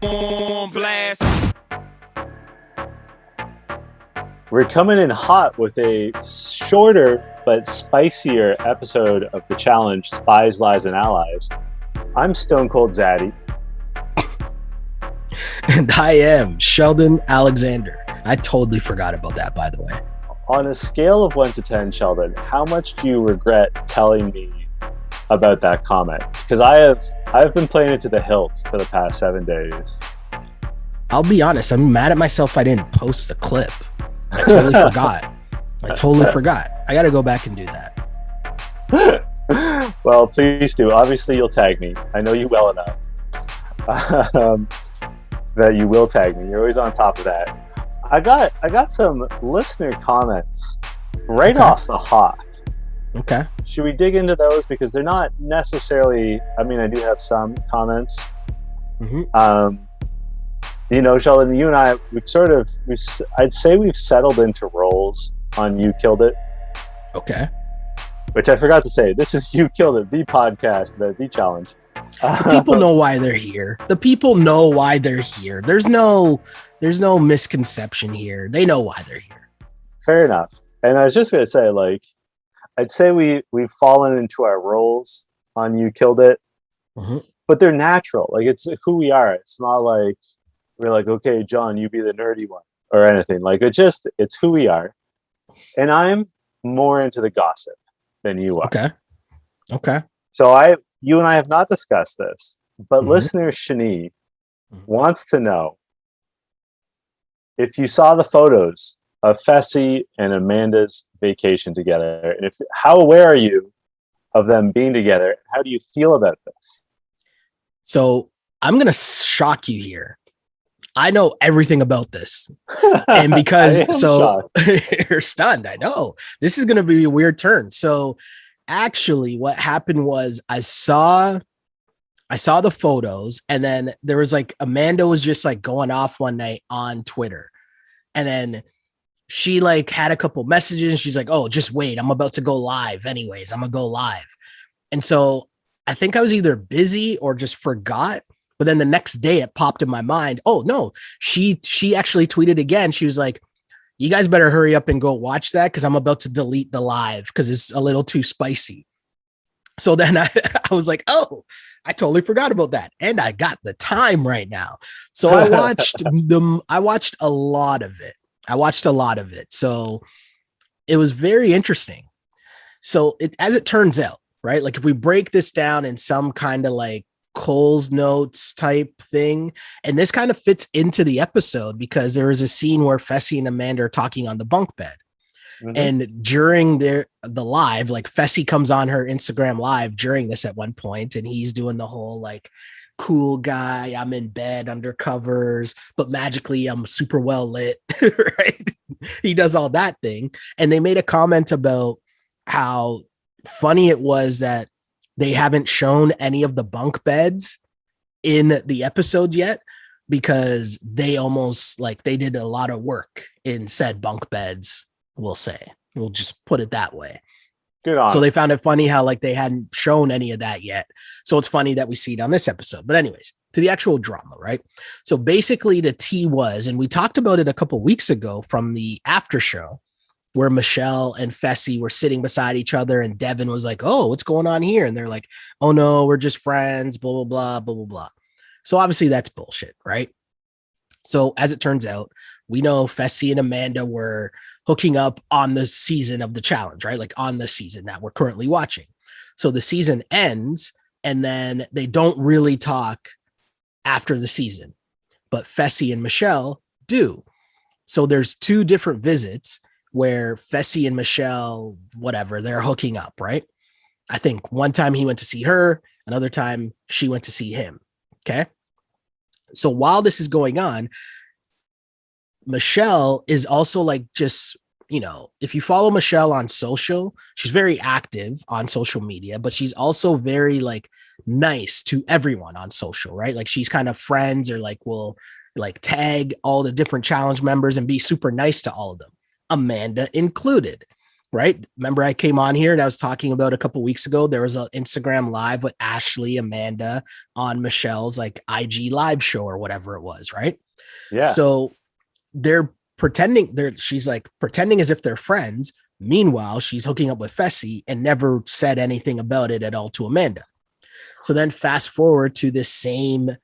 on blast. We're coming in hot with a shorter but spicier episode of the challenge, Spies, Lies, and Allies. I'm Stone Cold Zaddy. And I am Sheldon Alexander. I totally forgot about that, by the way. On a scale of 1 to 10, Sheldon, how much do you regret telling me about that comment? Because I've been playing it to the hilt for the past 7 days. I'll be honest, I'm mad at myself I didn't post the clip. I totally forgot. I got to go back and do that. Well, please do. Obviously, you'll tag me. I know you well enough that you will tag me. You're always on top of that. I got some listener comments right off the hop. Okay. Should we dig into those? Because they're not necessarily, I mean, I do have some comments. Mm-hmm. Sheldon, you and I, I'd say we've settled into roles on You Killed It. Okay. Which I forgot to say. This is You Killed It, the podcast, the challenge. The people know why they're here. There's no misconception here. They know why they're here. Fair enough. And I was just going to say, I'd say we've fallen into our roles on You Killed It, mm-hmm. But they're natural. It's who we are. It's not like we're like, okay, John, you be the nerdy one or anything. It's who we are. And I'm more into the gossip than you are. Okay. So you and I have not discussed this, but mm-hmm. Listener Shani wants to know if you saw the photos of Fessy and Amanda's vacation together, and how aware are you of them being together? How do you feel about this? So I'm going to shock you here. I know everything about this. And because you're stunned. I know this is going to be a weird turn. So actually what happened was I saw the photos, and then there was Amanda was just going off one night on Twitter. And then she had a couple messages. She's like, oh, just wait. I'm about to go live. Anyways, I'm going to go live. And so I think I was either busy or just forgot. But then the next day it popped in my mind. Oh, no, she actually tweeted again. She was like, you guys better hurry up and go watch that because I'm about to delete the live because it's a little too spicy. So then I was like, oh, I totally forgot about that. And I got the time right now. So I watched a lot of it. So it was very interesting. So as it turns out, right? If we break this down in some kind of Cole's notes type thing, and this kind of fits into the episode because there is a scene where Fessy and Amanda are talking on the bunk bed. Mm-hmm. And during the live, Fessy comes on her Instagram live during this at one point, and he's doing the whole cool guy, I'm in bed under covers, but magically I'm super well lit, right? He does all that thing. And they made a comment about how funny it was that they haven't shown any of the bunk beds in the episode yet because they almost they did a lot of work in said bunk beds. We'll just put it that way. Good on. So they found it funny how they hadn't shown any of that yet. So it's funny that we see it on this episode. But anyways, to the actual drama, right? So basically the tea was, and we talked about it a couple weeks ago from the after show where Michelle and Fessy were sitting beside each other and Devin was like, oh, what's going on here? And they're like, oh no, we're just friends, blah, blah, blah, blah, blah, blah. So obviously that's bullshit, right? So as it turns out, we know Fessy and Amanda were hooking up on the season of the challenge, right? On the season that we're currently watching. So the season ends and then they don't really talk after the season, but Fessy and Michelle do. So there's two different visits where Fessy and Michelle, whatever, they're hooking up, right? I think one time he went to see her, another time she went to see him. Okay. So while this is going on, Michelle is also just, if you follow Michelle on social, she's very active on social media, but she's also very nice to everyone on social, right? She's kind of friends or will tag all the different challenge members and be super nice to all of them, Amanda included. right? Remember I came on here and I was talking about a couple weeks ago, there was an Instagram live with Ashley, Amanda on Michelle's like IG live show or whatever it was, right? Yeah. So they're she's like pretending as if they're friends. Meanwhile, she's hooking up with Fessy and never said anything about it at all to Amanda. So then fast forward to this same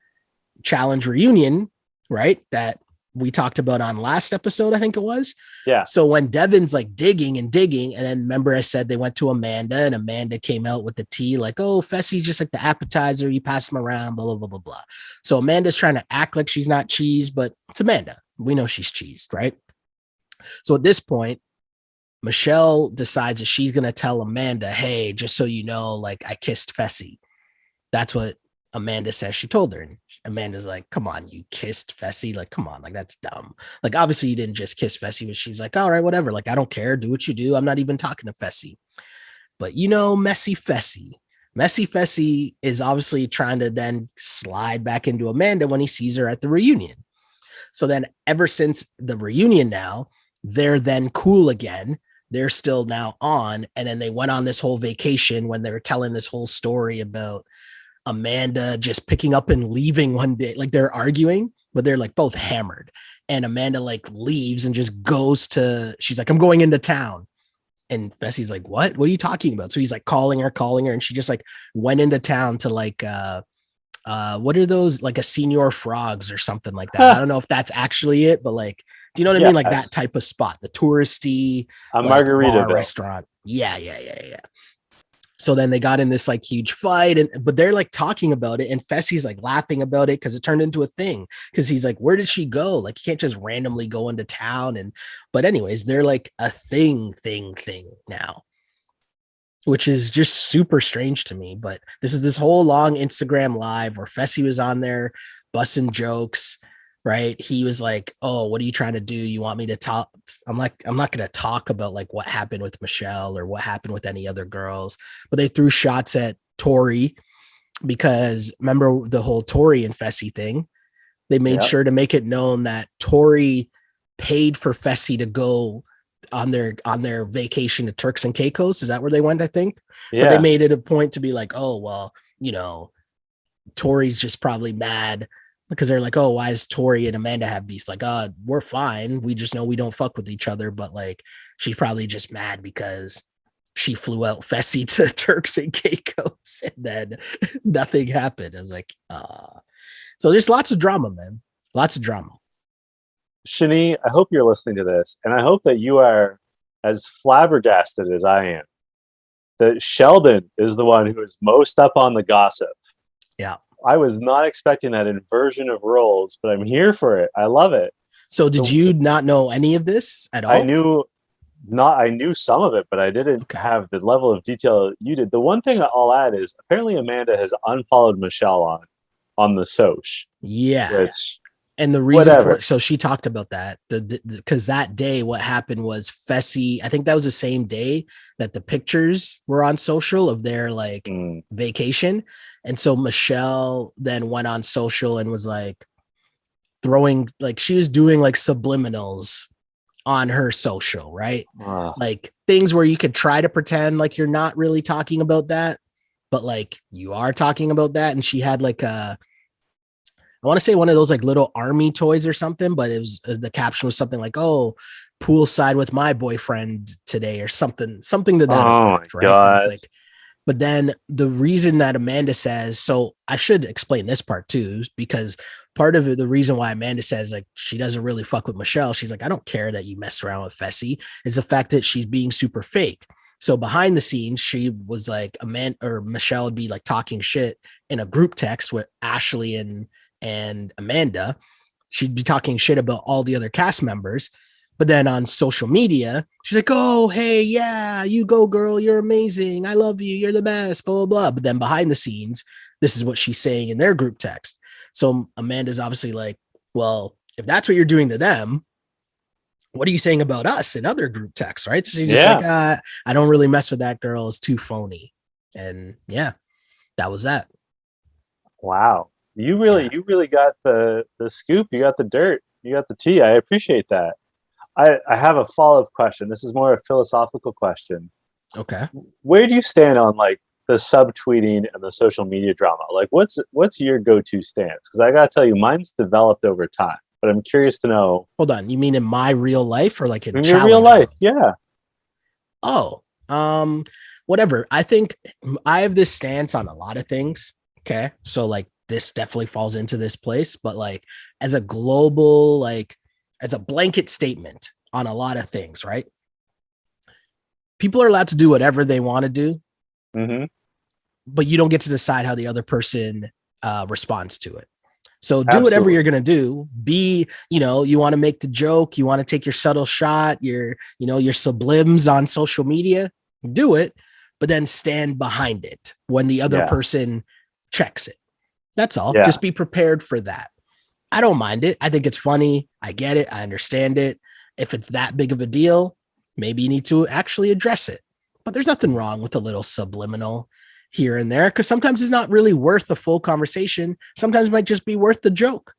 challenge reunion, right? That we talked about on last episode, I think it was. Yeah. So when Devin's like digging and digging, and then remember I said they went to Amanda and Amanda came out with the tea, like, oh, Fessy's just like the appetizer. You pass them around, blah, blah, blah, blah, blah. So Amanda's trying to act like she's not cheese, but it's Amanda. We know she's cheesed, right? So at this point, Michelle decides that she's going to tell Amanda, hey, just so you know, like I kissed Fessy. That's what Amanda says she told her. And Amanda's like, come on, you kissed Fessy? Like, come on, like that's dumb. Like, obviously you didn't just kiss Fessy, but she's like, all right, whatever. Like, I don't care. Do what you do. I'm not even talking to Fessy. But you know, Messy Fessy is obviously trying to then slide back into Amanda when he sees her at the reunion. So then ever since the reunion now, they're then cool again. They're still now on. And then they went on this whole vacation when they were telling this whole story about Amanda just picking up and leaving one day. Like they're arguing, but they're like both hammered. And Amanda like leaves and just goes to, she's like, I'm going into town. And Fessy's like, what are you talking about? So he's like calling her. And she just like went into town to like, what are those, like a Senior Frogs or something like that? I don't know if that's actually it, but like, do you know what I mean? Like that type of spot, the touristy like bar restaurant. Yeah. So then they got in this like huge fight, but they're like talking about it, and Fessy's like laughing about it because it turned into a thing. Because he's like, where did she go? Like, you can't just randomly go into town. But anyways, they're like a thing now, which is just super strange to me. But this is this whole long Instagram live where Fessy was on there busting jokes, right? He was like, oh, what are you trying to do? You want me to talk? I'm like, I'm not going to talk about like what happened with Michelle or what happened with any other girls. But they threw shots at Tori because remember the whole Tori and Fessy thing? They made sure to make it known that Tori paid for Fessy to go on their vacation to Turks and Caicos. Is that where they went? I think. Yeah. But they made it a point to be like, oh, well, you know, Tori's just probably mad because they're like, oh, why does Tori and Amanda have beefs? Like, we're fine. We just know we don't fuck with each other. But like, she's probably just mad because she flew out Fessy to Turks and Caicos and then nothing happened. I was like, so there's lots of drama, man. Lots of drama. Shani, I hope you're listening to this, and I hope that you are as flabbergasted as I am that Sheldon is the one who is most up on the gossip. Yeah. I was not expecting that inversion of roles, but I'm here for it. I love it. So did you not know any of this at all? I knew some of it, but I didn't have the level of detail you did. The one thing I'll add is apparently Amanda has unfollowed Michelle on the Soch. Yeah. And the reason so she talked about that because that day what happened was Fessy, I think that was the same day that the pictures were on social of their like vacation. And so Michelle then went on social and was like throwing, like she was doing like subliminals on her social, right? Like things where you could try to pretend like you're not really talking about that, but like you are talking about that. And she had like I want to say one of those like little army toys or something, but it was the caption was something like, oh, poolside with my boyfriend today or something to that effect, right? God. Like, but then the reason that Amanda says, so I should explain this part too, because part of it, the reason why Amanda says like she doesn't really fuck with Michelle, she's like, I don't care that you messed around with Fessy, is the fact that she's being super fake. So behind the scenes, she was like Amanda or Michelle would be like talking shit in a group text with Ashley and Amanda. She'd be talking shit about all the other cast members. But then on social media, she's like, oh, hey, yeah, you go, girl. You're amazing. I love you. You're the best, blah, blah, blah. But then behind the scenes, this is what she's saying in their group text. So Amanda's obviously like, well, if that's what you're doing to them, what are you saying about us in other group texts, right? So she's just like, I don't really mess with that girl. It's too phony. And yeah, that was that. Wow. You really got the scoop. You got the dirt. You got the tea. I appreciate that. I have a follow-up question. This is more a philosophical question. Okay. Where do you stand on like the subtweeting and the social media drama? Like what's your go-to stance? Because I gotta tell you, mine's developed over time. But I'm curious to know. Hold on. You mean in my real life or like in In your real challenge life, world? yeah. Oh, whatever. I think I have this stance on a lot of things. Okay. So like this definitely falls into this place, but like as a global, like as a blanket statement on a lot of things, right? People are allowed to do whatever they want to do, Mm-hmm. but you don't get to decide how the other person responds to it. So do whatever Absolutely. you're going to do. You want to make the joke, you want to take your subtle shot, your sublims on social media, do it, but then stand behind it when the other Yeah. person checks it. That's all. Yeah. Just be prepared for that. I don't mind it. I think it's funny. I get it. I understand it. If it's that big of a deal, maybe you need to actually address it. But there's nothing wrong with a little subliminal here and there, because sometimes it's not really worth the full conversation. Sometimes it might just be worth the joke.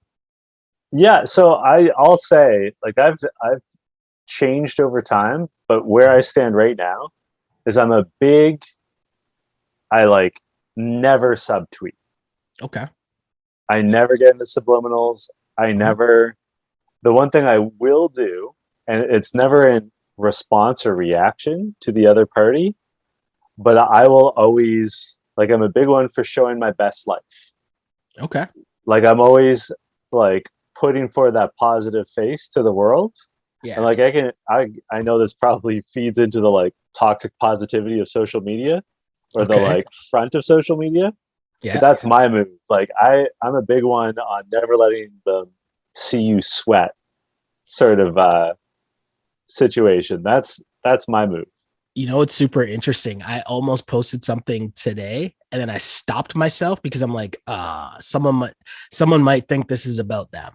Yeah. So I'll say, like, I've changed over time, but where I stand right now is I like never subtweet. Okay. I never get into subliminals. I Mhm. never, the one thing I will do, and it's never in response or reaction to the other party, but I will always, like, I'm a big one for showing my best life. Okay. Like, I'm always like putting forward that positive face to the world. And Yeah. like, I know this probably feeds into the like toxic positivity of social media or the Okay. like front of social media. But Yeah. that's my move. Like I'm a big one on never letting them see you sweat sort of situation. That's my move. It's super interesting. I almost posted something today and then I stopped myself because I'm like, someone might think this is about them.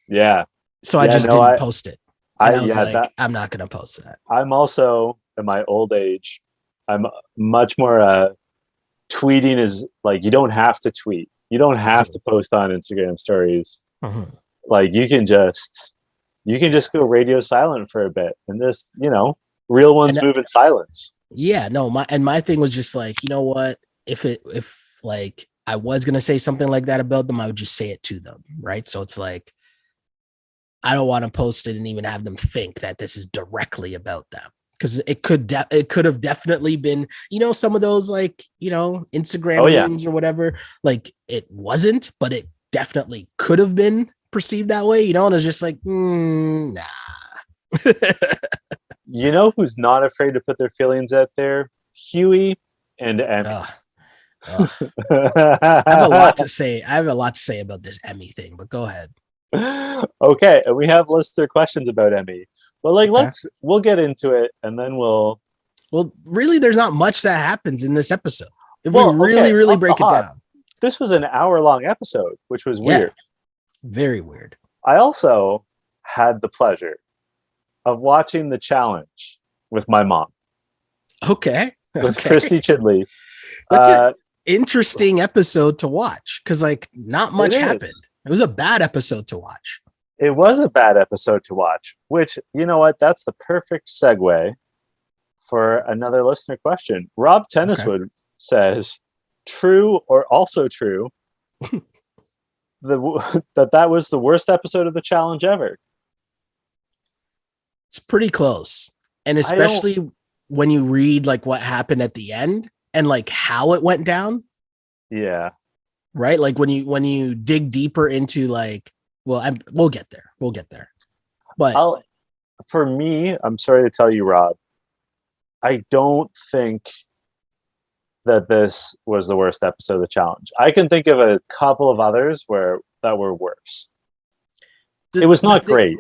Yeah. So I Yeah, just no, didn't post it. I And I was yeah, like, that I'm not going to post that. I'm also in my old age, I'm much more tweeting is like you don't have to tweet. You don't have to post on Instagram stories. Mhm. Like you can Yeah. just go radio silent for a bit and just, real ones And move in silence. yeah, no, my thing was just like, you know what? If like I was gonna say something like that about them, I would just say it to them, right? So it's like I don't want to post it and even have them think that this is directly about them, because it could have definitely been, some of those like Oh Instagram yeah. memes or whatever. Like it wasn't, but it definitely could have been perceived that way, and it's just like nah. You know who's not afraid to put their feelings out there? Huey and Emmy. Ugh, ugh. I have a lot to say. I have a lot to say about this Emmy thing, but go ahead. Okay, and we have listener questions about Emmy. But like Okay. we'll get into it and then Well, really, there's not much that happens in this episode. If we well, really, okay, really off the break it hop. down. This was an hour-long episode, which was Yeah. weird. Very weird. I also had the pleasure of watching the challenge with my mom, Okay. with Okay. Christy Chidley. That's an Uh, interesting episode to watch because, like, not it much happened. is. It was a bad episode to watch. It was a bad episode to watch, which, you know what? That's the perfect segue for another listener question. Rob Okay. Tenniswood says, true or also true, that was the worst episode of the challenge ever. It's pretty close. And I don't, especially when you read, like, what happened at the end and, like, how it went down, yeah. right? Like, when you dig deeper into, like, well, we'll get there. We'll get there. But I'll, for me, I'm sorry to tell you, Rob, I don't think that this was the worst episode of the challenge. I can think of a couple of others that were worse. It was the not thing, great,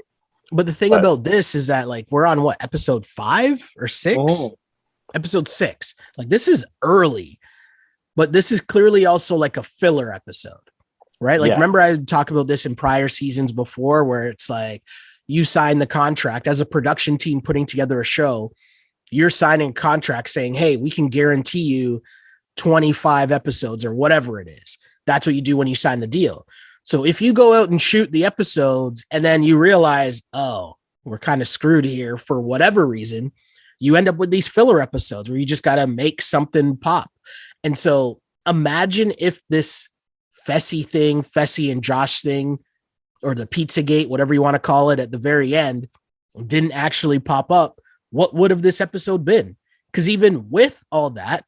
but the thing but about this is that, like, we're on what, episode 5 or 6? oh, Episode 6. Like, this is early, but this is clearly also like a filler episode, right? Like, yeah, remember I talked about this in prior seasons before, where it's like you sign the contract as a production team putting together a show. You're signing a contract saying, hey, we can guarantee you 25 episodes or whatever it is. That's what you do when you sign the deal. So if you go out and shoot the episodes and then you realize, oh, we're kind of screwed here for whatever reason. You end up with these filler episodes where you just got to make something pop. And so imagine if this Fessy and Josh thing, or the Pizzagate, whatever you want to call it, at the very end, didn't actually pop up. What would have this episode been? Because even with all that,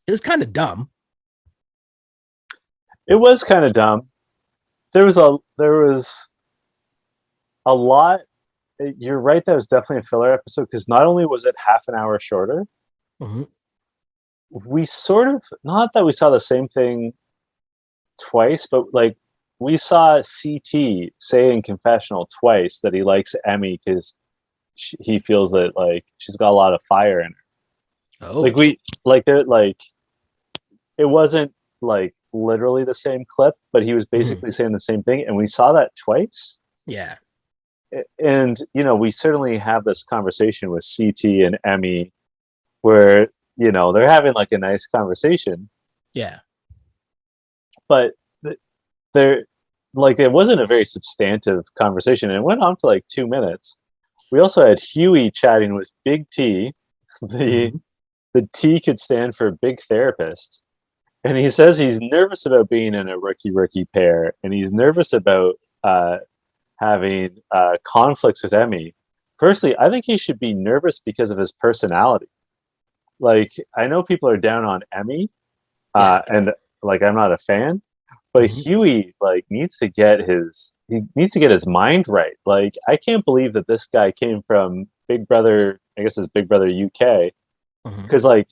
it was kind of dumb. It was kind of dumb. There was a lot. You're right. That was definitely a filler episode because not only was it half an hour shorter, we sort of, not that we saw the same thing twice, but like we saw CT say in confessional twice that he likes Emmy because he feels that like she's got a lot of fire in her. Oh, like it wasn't like literally the same clip, but he was basically saying the same thing, and we saw that twice. Yeah. And you know, we certainly have this conversation with CT and Emmy where, you know, they're having like a nice conversation. Yeah. But they're like, it wasn't a very substantive conversation, and it went on for like 2 minutes. We also had Huey chatting with Big T. The T could stand for big therapist. And he says he's nervous about being in a rookie pair, and he's nervous about having conflicts with Emmy. Personally, I think he should be nervous because of his personality. Like, I know people are down on Emmy, and like I'm not a fan, but Huey like needs to get his mind right. Like, I can't believe that this guy came from Big Brother. I guess it's Big Brother UK, because like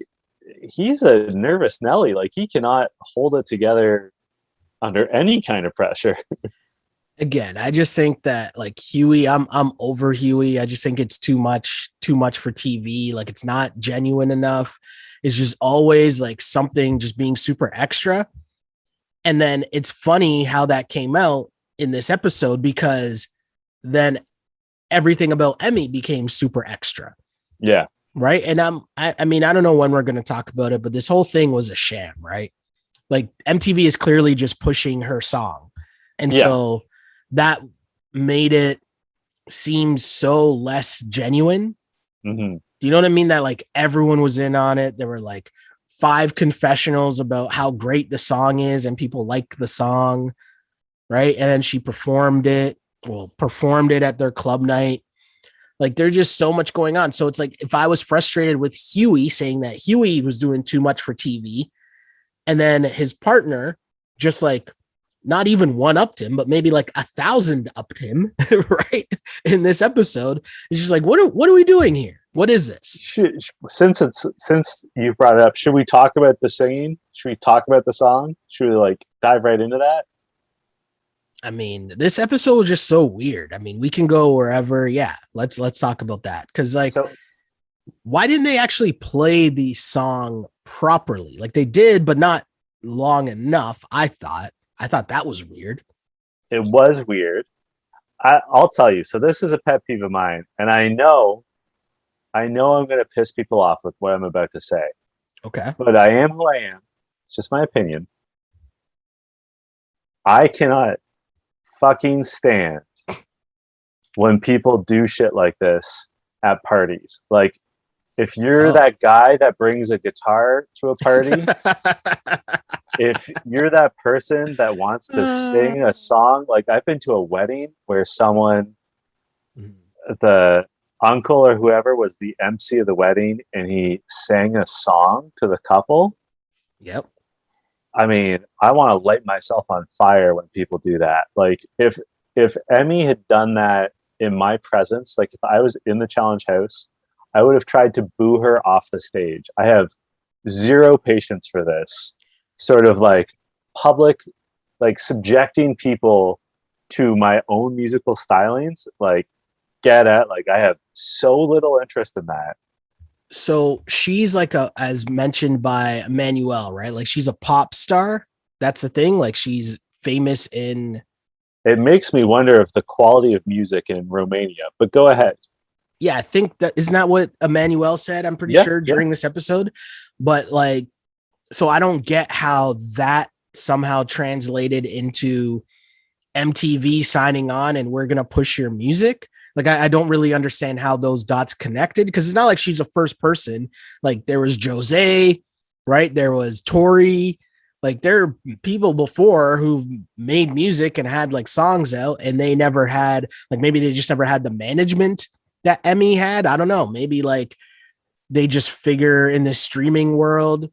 he's a nervous Nelly. Like, he cannot hold it together under any kind of pressure. Again, I just think that like Huey, I'm over Huey. I just think it's too much for TV. Like, it's not genuine enough. It's just always like something just being super extra. And then it's funny how that came out in this episode, because then everything about Emmy became super extra. Yeah. Right. And I mean, I don't know when we're going to talk about it, but this whole thing was a sham, right? Like, MTV is clearly just pushing her song. And so that made it seem so less genuine. Do you know what I mean? That like everyone was in on it. There were like 5 confessionals about how great the song is and people like the song. Right. And then she performed it at their club night. Like, there's just so much going on. So it's like, if I was frustrated with Huey saying that Huey was doing too much for TV, and then his partner just like not even one upped him, but maybe like 1,000 upped him, right? In this episode, it's just like, what are we doing here? What is this? Since you brought it up, should we talk about the singing? Should we talk about the song? Should we like dive right into that? I mean, this episode was just so weird. I mean, we can go wherever. Yeah, let's talk about that. Because like, why didn't they actually play the song properly? Like, they did, but not long enough. I thought that was weird. It was weird. I'll tell you. So this is a pet peeve of mine, and I know I'm going to piss people off with what I'm about to say. Okay. But I am who I am. It's just my opinion. I cannot fucking stand when people do shit like this at parties. Like, if you're that guy that brings a guitar to a party, if you're that person that wants to sing a song, like I've been to a wedding where someone, the uncle or whoever was the MC of the wedding, and he sang a song to the couple. Yep. I mean, I want to light myself on fire when people do that. Like, if Emmy had done that in my presence, like if I was in the challenge house, I would have tried to boo her off the stage. I have zero patience for this sort of like public, like subjecting people to my own musical stylings. Like, get at, like, I have so little interest in that. So she's like as mentioned by Emmanuel, right? Like, she's a pop star. That's the thing. Like, she's famous in. It makes me wonder if the quality of music in Romania, but go ahead. Yeah, I think that isn't that what Emmanuel said, I'm pretty sure, during this episode. But like, so I don't get how that somehow translated into MTV signing on and we're going to push your music. Like, I don't really understand how those dots connected, because it's not like she's a first person. Like, there was Jose, right? There was Tori. Like, there are people before who made music and had like songs out, and they never had, like, maybe they just never had the management that Emmy had. I don't know. Maybe like they just figure in this streaming world,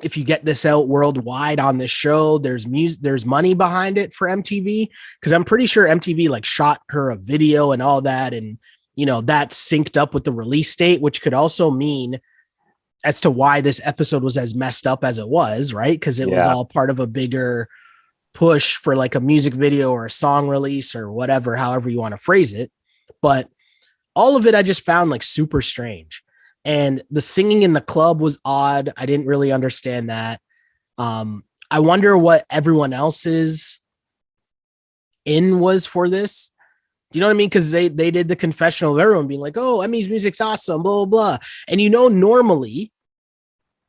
if you get this out worldwide on this show, there's music, there's money behind it for MTV. Cause I'm pretty sure MTV like shot her a video and all that. And, that synced up with the release date, which could also mean as to why this episode was as messed up as it was, right? Because it was all part of a bigger push for like a music video or a song release or whatever, however you want to phrase it. But all of it I just found like super strange. And the singing in the club was odd. I didn't really understand that. I wonder what everyone else's in was for this. Do you know what I mean? Because they did the confessional of everyone being like, oh, Emmy's music's awesome, blah, blah, blah. And normally,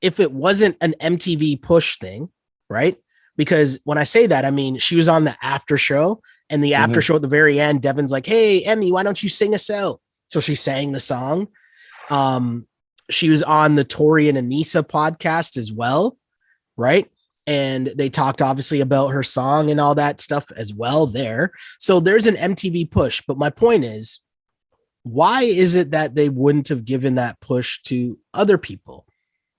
if it wasn't an MTV push thing, right? Because when I say that, I mean, she was on the after show, and the after show at the very end, Devin's like, hey, Emmy, why don't you sing us out? So she sang the song. She was on the Tori and Anissa podcast as well, right? And they talked obviously about her song and all that stuff as well there. So there's an MTV push. But my point is, why is it that they wouldn't have given that push to other people?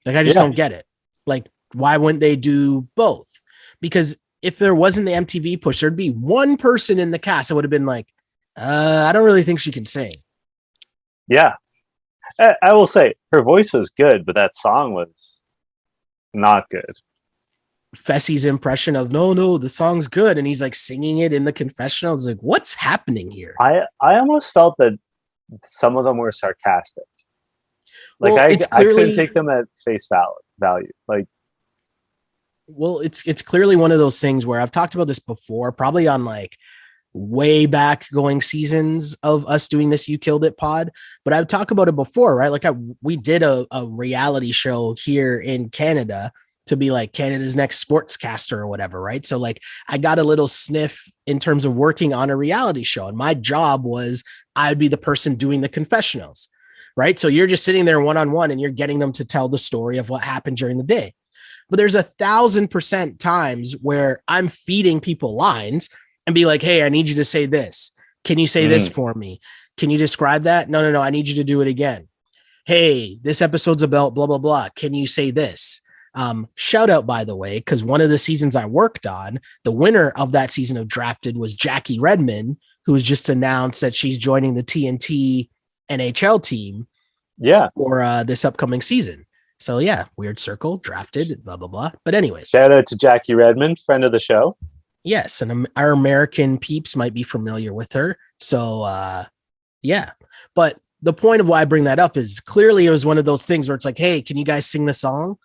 Like, I just don't get it. Like, why wouldn't they do both? Because if there wasn't the MTV push, there'd be one person in the cast that would have been like, I don't really think she can sing. Yeah. I will say her voice was good, but that song was not good. Fessy's impression of no, the song's good, and he's like singing it in the confessional. It's like, what's happening here? I almost felt that some of them were sarcastic. Like, well, I couldn't take them at face value. Like, well, it's clearly one of those things where I've talked about this before, probably on like way back going seasons of us doing this You Killed It pod, but I've talked about it before, right? Like, we did a reality show here in Canada to be like Canada's next sportscaster or whatever, right? So like, I got a little sniff in terms of working on a reality show, and my job was I would be the person doing the confessionals, right? So you're just sitting there one-on-one and you're getting them to tell the story of what happened during the day. But there's 1,000% times where I'm feeding people lines and be like, hey, I need you to say this. Can you say this for me? Can you describe that? No, I need you to do it again. Hey, this episode's about blah, blah, blah. Can you say this? Shout out, by the way, because one of the seasons I worked on, the winner of that season of Drafted was Jackie Redmond, who was just announced that she's joining the TNT NHL team for this upcoming season. So yeah, Weird Circle, Drafted, blah, blah, blah. But anyways. Shout out to Jackie Redmond, friend of the show. Yes, and our American peeps might be familiar with her. So yeah. But the point of why I bring that up is clearly it was one of those things where it's like, hey, can you guys sing the song?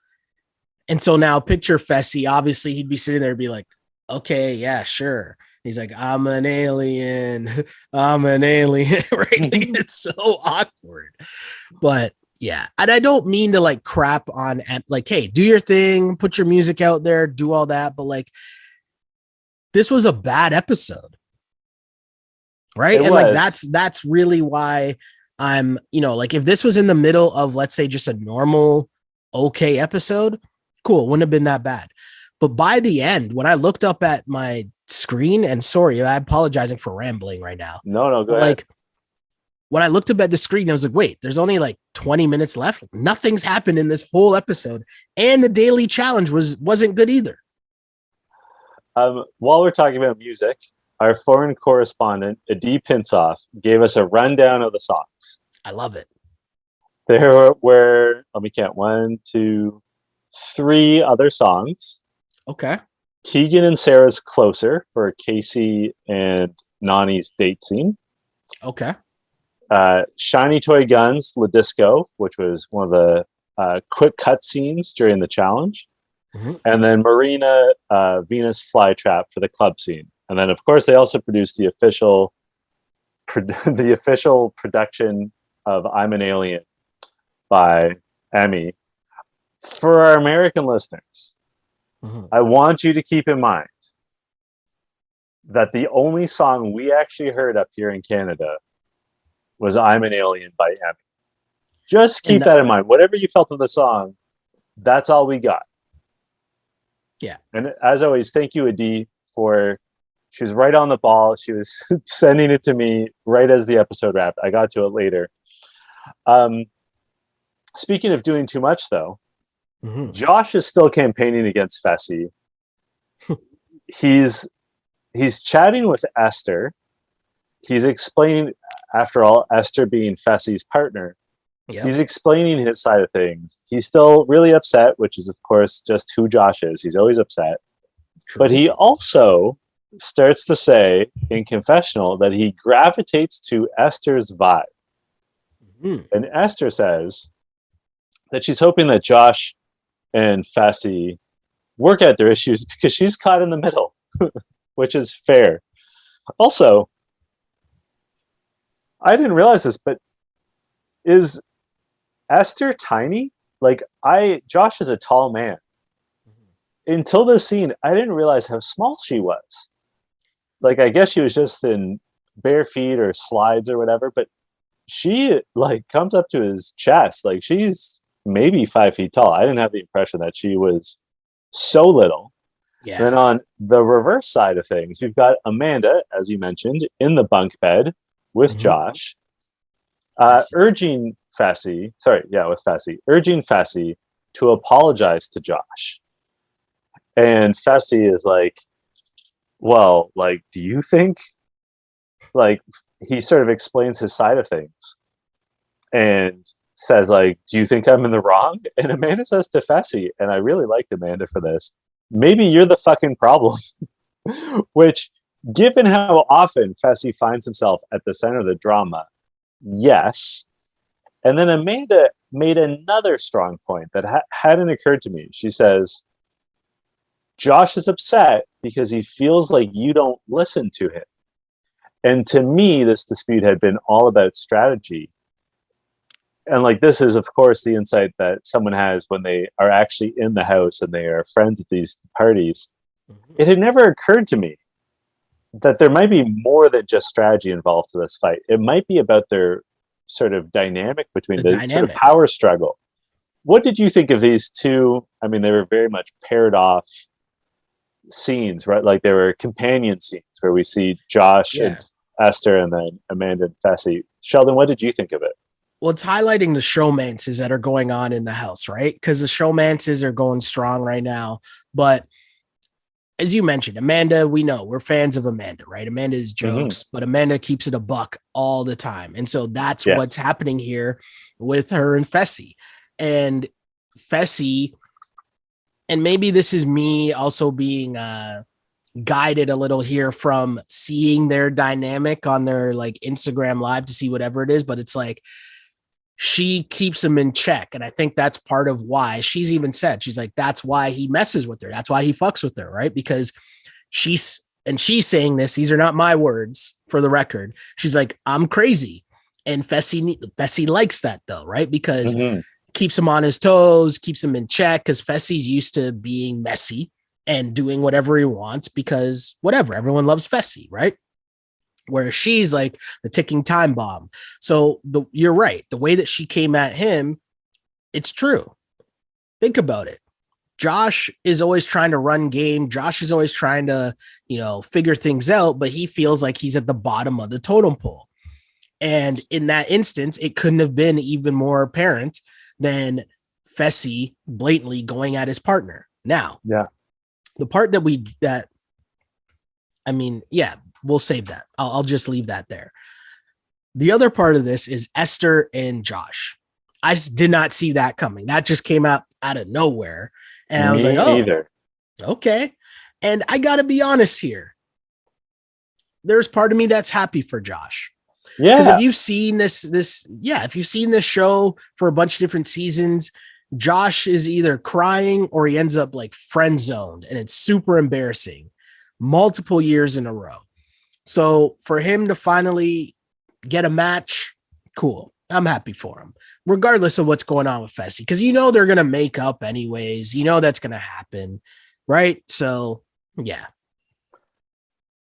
And so now picture Fessy, obviously he'd be sitting there and be like, okay, yeah, sure. He's like, I'm an alien. I'm an alien. Right? Like, it's so awkward. But yeah. And I don't mean to like crap on like, hey, do your thing, put your music out there, do all that. But like, this was a bad episode. Right. And like, that's really why I'm, like, if this was in the middle of, let's say, just a normal, okay episode, cool, wouldn't have been that bad. But by the end, when I looked up at my screen, and sorry, I'm apologizing for rambling right now. No, go ahead. Like, when I looked up at the screen, I was like, wait, there's only like 20 minutes left. Nothing's happened in this whole episode. And the daily challenge wasn't good either. While we're talking about music, our foreign correspondent, Adi Pinsoff, gave us a rundown of the songs. I love it. There were, let me count, 1, 2, 3 other songs. Okay. Tegan and Sarah's Closer for Casey and Nani's date scene. Okay. Shiny Toy Guns, La Disco, which was one of the quick cut scenes during the challenge. Mm-hmm. And then Marina, Venus Flytrap for the club scene. And then, of course, they also produced the official production of I'm an Alien by Emmy. For our American listeners, I want you to keep in mind that the only song we actually heard up here in Canada was I'm an Alien by Emmy. Just keep And that in mind. Whatever you felt of the song, that's all we got. yeah. And as always, thank you, Adi, for she was right on the ball. She was sending it to me right as the episode wrapped. I got to it later. Um, Speaking of doing too much, though, Josh is still campaigning against Fessy. he's chatting with Esther. He's explaining, after all, Esther being Fessy's partner. Yep. He's explaining his side of things. He's still really upset, which is, of course, just who Josh is. He's always upset. True. But he also starts to say in confessional that he gravitates to Esther's vibe. Mm-hmm. And Esther says that she's hoping that Josh and Fessy work out their issues because she's caught in the middle, which is fair. Also, I didn't realize this, but is Esther tiny? Like, Josh is a tall man. Until this scene, I didn't realize how small she was. Like, I guess she was just in bare feet or slides or whatever, but she like comes up to his chest. Like, she's maybe 5 feet tall. I didn't have the impression that she was so little. Yeah. And then on the reverse side of things, we've got Amanda, as you mentioned, in the bunk bed with Josh, urging Fessy to apologize to Josh. And Fessy is like, well, like, do you think, like, he sort of explains his side of things and says, like, do you think I'm in the wrong? And Amanda says to Fessy, and I really liked Amanda for this, maybe you're the fucking problem. Which, given how often Fessy finds himself at the center of the drama, yes. And then Amanda made another strong point that hadn't occurred to me. She says, Josh is upset because he feels like you don't listen to him. And to me, this dispute had been all about strategy. And like, this is, of course, the insight that someone has when they are actually in the house and they are friends at these parties. Mm-hmm. It had never occurred to me that there might be more than just strategy involved to this fight. It might be about their sort of dynamic between the sort of power struggle. What did you think of these two? I mean, they were very much paired off scenes, right? Like, they were companion scenes where we see Josh and Esther and then Amanda and Fessy. Sheldon, what did you think of it? Well, it's highlighting the showmances that are going on in the house, right? Because the showmances are going strong right now. But as you mentioned, Amanda, we know we're fans of Amanda, right? Amanda's jokes, but Amanda keeps it a buck all the time. And so that's what's happening here with her and Fessy. And Fessy, and maybe this is me also being guided a little here from seeing their dynamic on their like Instagram live to see whatever it is, but it's like she keeps him in check. And I think that's part of why she's even said, she's like, that's why he messes with her. That's why he fucks with her, right? Because she's saying this, these are not my words for the record. She's like, I'm crazy. And Fessy likes that though, right? Because keeps him on his toes, keeps him in check, because Fessy's used to being messy and doing whatever he wants because whatever, everyone loves Fessy, right? Whereas she's like the ticking time bomb. So you're right. The way that she came at him, it's true. Think about it. Josh is always trying to run game. Josh is always trying to, figure things out, but he feels like he's at the bottom of the totem pole. And in that instance, it couldn't have been even more apparent than Fessy blatantly going at his partner. Now, the part we'll save that. I'll just leave that there. The other part of this is Esther and Josh. I did not see that coming. That just came out of nowhere. And I was like, oh, okay. And I got to be honest here. There's part of me that's happy for Josh. Yeah. Because if you've seen if you've seen this show for a bunch of different seasons, Josh is either crying or he ends up like friend zoned, and it's super embarrassing multiple years in a row. So for him to finally get a match, cool. I'm happy for him, regardless of what's going on with Fessy, because they're going to make up anyways. That's going to happen, right? So, yeah.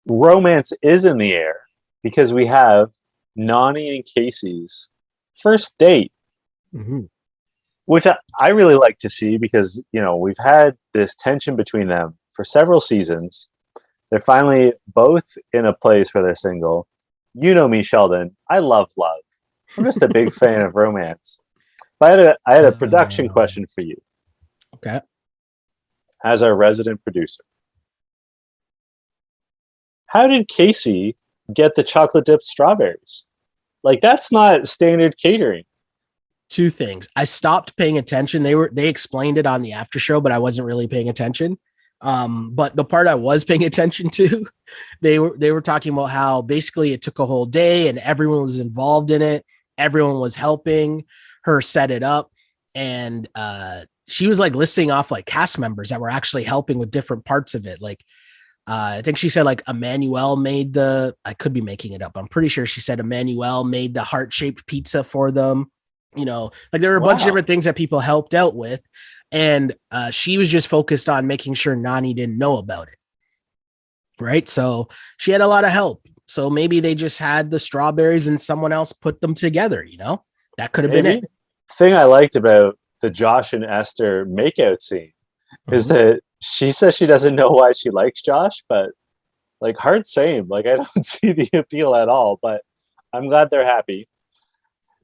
Romance is in the air because we have Nani and Casey's first date, Mm-hmm. which I really like to see because, we've had this tension between them for several seasons. They're finally both in a place where they're single. You know me, Sheldon. I love love. I'm just a big fan of romance. But I had a production question for you Okay. as our resident producer. How did Casey get the chocolate dipped strawberries? Like, that's not standard catering. Two things. I stopped paying attention. They explained it on the after show, but I wasn't really paying attention. But the part I was paying attention to, they were talking about how basically it took a whole day and everyone was involved in it. Everyone was helping her set it up. And she was like listing off like cast members that were actually helping with different parts of it. Like I think she said like Emmanuel made I could be making it up. I'm pretty sure she said Emmanuel made the heart-shaped pizza for them. Like there were a bunch of different things that people helped out with. And she was just focused on making sure Nani didn't know about it. Right. So she had a lot of help. So maybe they just had the strawberries and someone else put them together. That could have been it. Thing I liked about the Josh and Esther makeout scene is that she says she doesn't know why she likes Josh, but like hard same. Like I don't see the appeal at all, but I'm glad they're happy.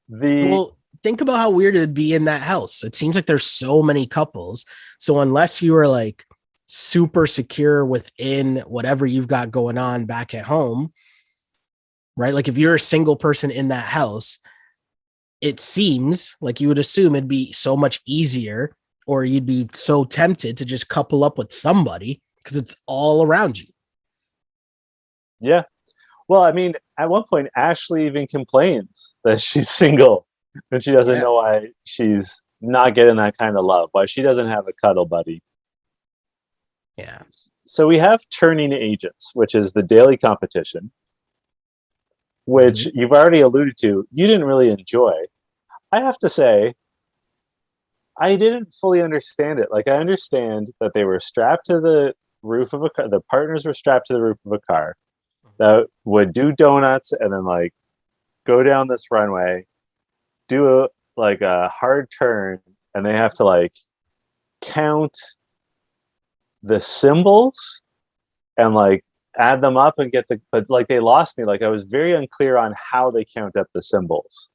Well, think about how weird it'd be in that house. It seems like there's so many couples. So unless you were like super secure within whatever you've got going on back at home, right? Like if you're a single person in that house, it seems like you would assume it'd be so much easier, or you'd be so tempted to just couple up with somebody because it's all around you. Yeah. Well, I mean, at one point, Ashley even complains that she's single and she doesn't know why she's not getting that kind of love, why she doesn't have a cuddle buddy. Yeah. So we have Turning Agents, which is the daily competition, which you've already alluded to. You didn't really enjoy. I have to say, I didn't fully understand it. Like, I understand that they were strapped to the roof of a car. The partners were strapped to the roof of a car that would do donuts and then like go down this runway, do a hard turn, and they have to like count the symbols and like add them up and but like they lost me. Like I was very unclear on how they count up the symbols.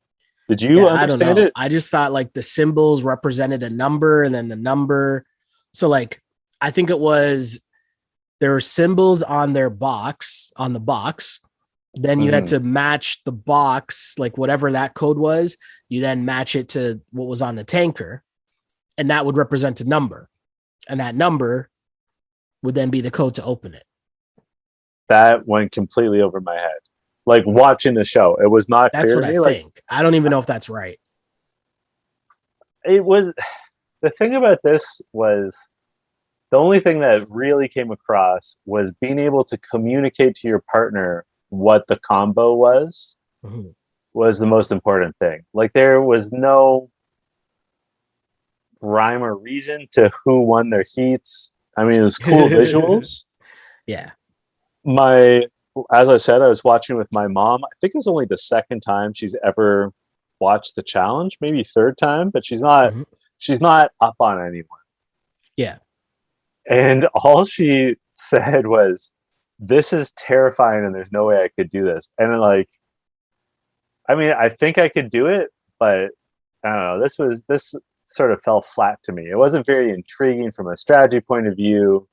Did you understand it? I just thought like the symbols represented a number and then the number. So like, I think it was, there were symbols on the box. Then you had to match the box, like whatever that code was, you then match it to what was on the tanker. And that would represent a number. And that number would then be the code to open it. That went completely over my head. Like watching the show, it was not clear to me. That's what I think. Like, I don't even know if that's right. It was, the thing about this was, the only thing that really came across was being able to communicate to your partner what the combo was the most important thing. Like there was no rhyme or reason to who won their heats. I mean, it was cool visuals. Yeah. As I said, I was watching with my mom. I think it was only the second time she's ever watched the challenge, maybe third time, but she's not up on anyone. Yeah. And all she said was, "This is terrifying and there's no way I could do this." And like, I mean, I think I could do it, but I don't know. This sort of fell flat to me. It wasn't very intriguing from a strategy point of view.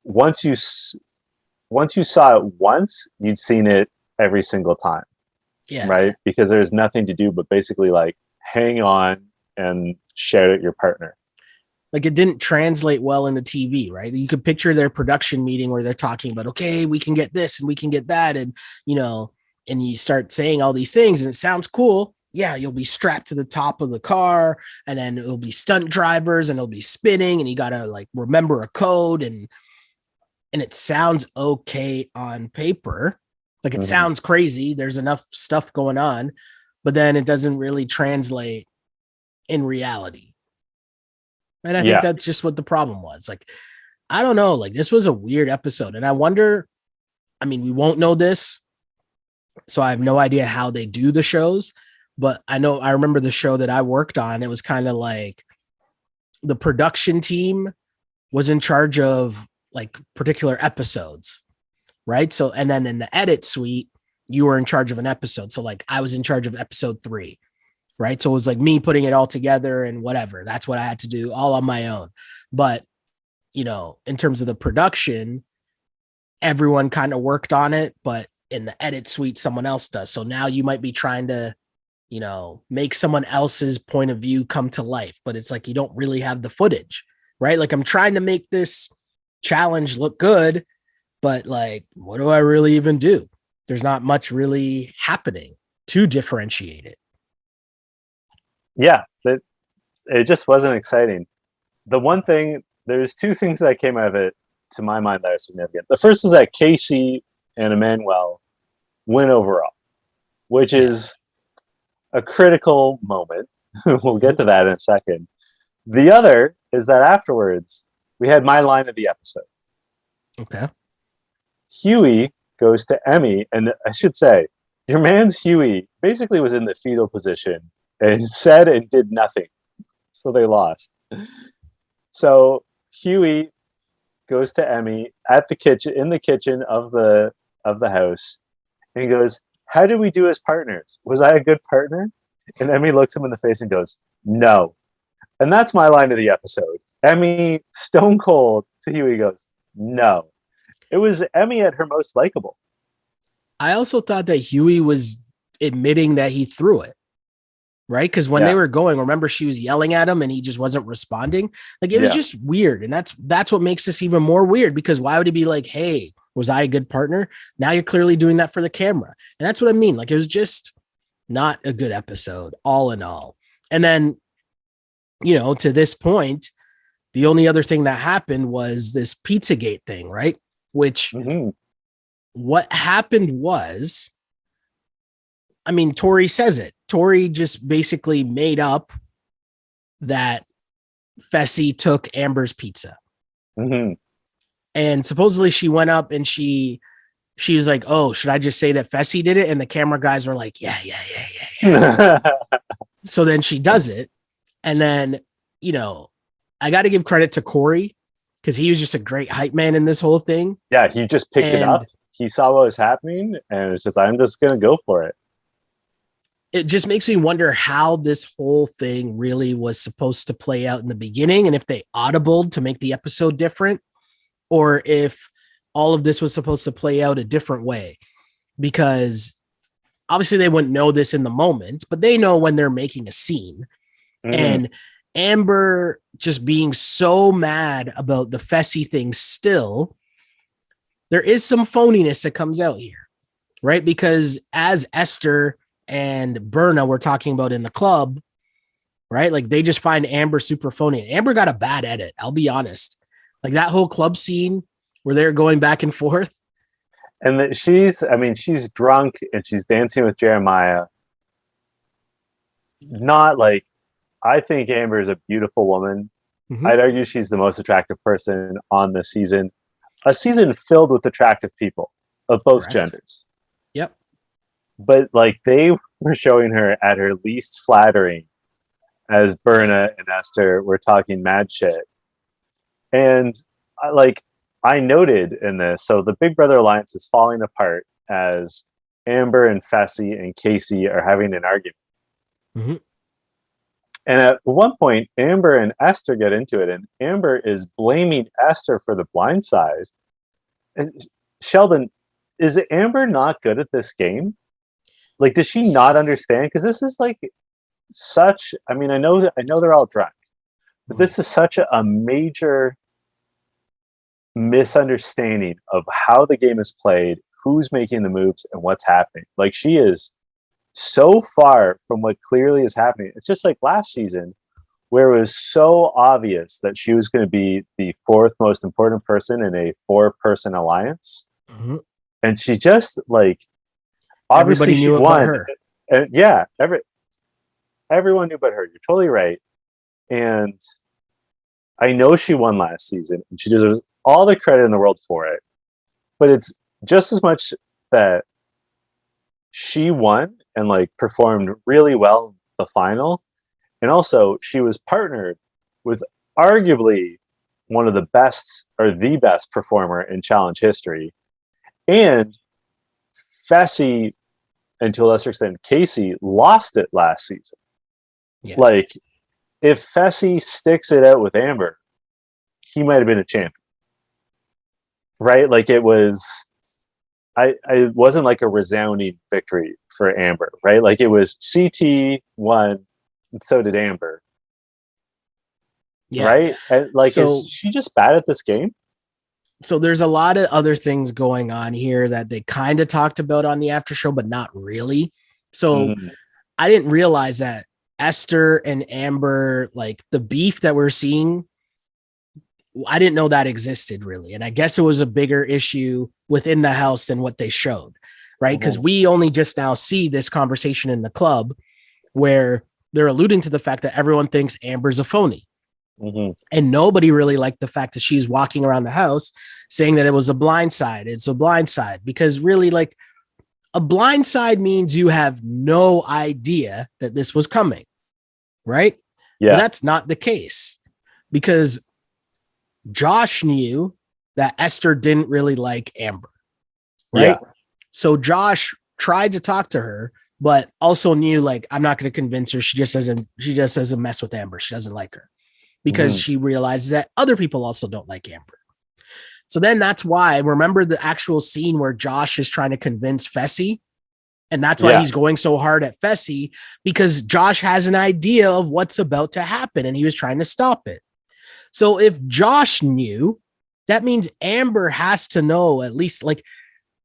Once you saw it once, you'd seen it every single time. Yeah. Right? Because there's nothing to do but basically like hang on and shout at your partner. Like it didn't translate well into TV, right? You could picture their production meeting where they're talking about, okay, we can get this and we can get that. And, and you start saying all these things and it sounds cool. Yeah, you'll be strapped to the top of the car and then it'll be stunt drivers and it'll be spinning and you got to like remember a code and it sounds okay on paper. Like it sounds crazy. There's enough stuff going on, but then it doesn't really translate in reality. And I think that's just what the problem was. Like, I don't know, like this was a weird episode. And I wonder, I mean, we won't know this So I have no idea how they do the shows, but I remember the show that I worked on. It was kind of like the production team was in charge of like particular episodes, right? So, and then in the edit suite, you were in charge of an episode. So, like, I was in charge of episode 3, right? So it was like me putting it all together and whatever. That's what I had to do all on my own. But, in terms of the production, everyone kind of worked on it, but in the edit suite, someone else does. So now you might be trying to, make someone else's point of view come to life, but it's like you don't really have the footage, right? Like I'm trying to make this challenge look good, but like, what do I really even do? There's not much really happening to differentiate it. Yeah, it just wasn't exciting. There's two things that came out of it to my mind that are significant. The first is that Casey and Emmanuel win overall, which is a critical moment. We'll get to that in a second. The other is that afterwards, we had my line of the episode. Okay. Huey goes to Emmy, and I should say, your man's Huey basically was in the fetal position and said and did nothing. So they lost. So Huey goes to Emmy in the kitchen of the house, and he goes, "How did we do as partners? Was I a good partner?" And Emmy looks him in the face and goes, "No." And that's my line of the episode. Emmy, stone cold to Huey, goes, "No." It was Emmy at her most likable. I also thought that Huey was admitting that he threw it, right? Because when they were going, remember she was yelling at him and he just wasn't responding. Like it was just weird. And that's what makes this even more weird, because why would he be like, "Hey, was I a good partner?" Now you're clearly doing that for the camera. And that's what I mean. Like it was just not a good episode all in all. And then, to this point, the only other thing that happened was this Pizzagate thing, right? Which what happened was, I mean, Tori says it. Tori just basically made up that Fessy took Amber's pizza. And supposedly she went up and she was like, "Oh, should I just say that Fessy did it?" And the camera guys were like, yeah. So then she does it. And then, I got to give credit to Corey, because he was just a great hype man in this whole thing. Yeah, he just picked it up. He saw what was happening, and it's just, I'm just going to go for it. It just makes me wonder how this whole thing really was supposed to play out in the beginning, and if they audibled to make the episode different, or if all of this was supposed to play out a different way. Because obviously they wouldn't know this in the moment, but they know when they're making a scene. And Amber just being so mad about the Fessy thing still, there is some phoniness that comes out here, right? Because as Esther and Berna were talking about in the club, right? Like they just find Amber super phony. Amber got a bad edit, I'll be honest. Like that whole club scene where they're going back and forth. And that she's drunk and she's dancing with Jeremiah. Not like, I think Amber is a beautiful woman. I'd argue she's the most attractive person on the season. A season filled with attractive people of both genders. Yep. But like they were showing her at her least flattering as Berna and Esther were talking mad shit. And I noted in this, so the Big Brother Alliance is falling apart as Amber and Fessy and Casey are having an argument. And at one point, Amber and Esther get into it, and Amber is blaming Esther for the blind side. And Sheldon, is Amber not good at this game? Like, does she not understand? Because this is like such, I know they're all drunk, but this is such a major misunderstanding of how the game is played, who's making the moves, and what's happening. Like, she is so far from what clearly is happening. It's just like last season, where it was so obvious that she was going to be the fourth most important person in a 4-person alliance. And she just obviously she won. Her. And yeah, everyone knew but her. You're totally right. And I know she won last season, and she deserves all the credit in the world for it. But it's just as much that she won and like performed really well in the final. And also, she was partnered with arguably one of the best or the best performer in challenge history. And Fessy, and to a lesser extent, Casey, lost it last season. Yeah. Like, if Fessy sticks it out with Amber, he might have been a champion. Right? Like, it was. I wasn't like a resounding victory for Amber, right? Like, it was CT won, and so did Amber. Yeah. Right? And like, So, is she just bad at this game? so there's a lot of other things going on here that they kind of talked about on the after show, but not really. So I didn't realize that Esther and Amber, like the beef that we're seeing, I didn't know that existed really. And I guess it was a bigger issue within the house than what they showed, right? Because we only just now see this conversation in the club where they're alluding to the fact that everyone thinks Amber's a phony. And nobody really liked the fact that she's walking around the house saying that it was a blind side. It's a blind side because really, like, a blind side means you have no idea that this was coming, right? Yeah. But that's not the case because Josh knew that Esther didn't really like Amber, right? Yeah. So Josh tried to talk to her, but also knew, like, I'm not going to convince her. She just doesn't mess with Amber. She doesn't like her. Because she realizes that other people also don't like Amber. So then that's why, remember the actual scene where Josh is trying to convince Fessy? And that's why he's going so hard at Fessy, because Josh has an idea of what's about to happen and he was trying to stop it. So if Josh knew, that means Amber has to know at least, like,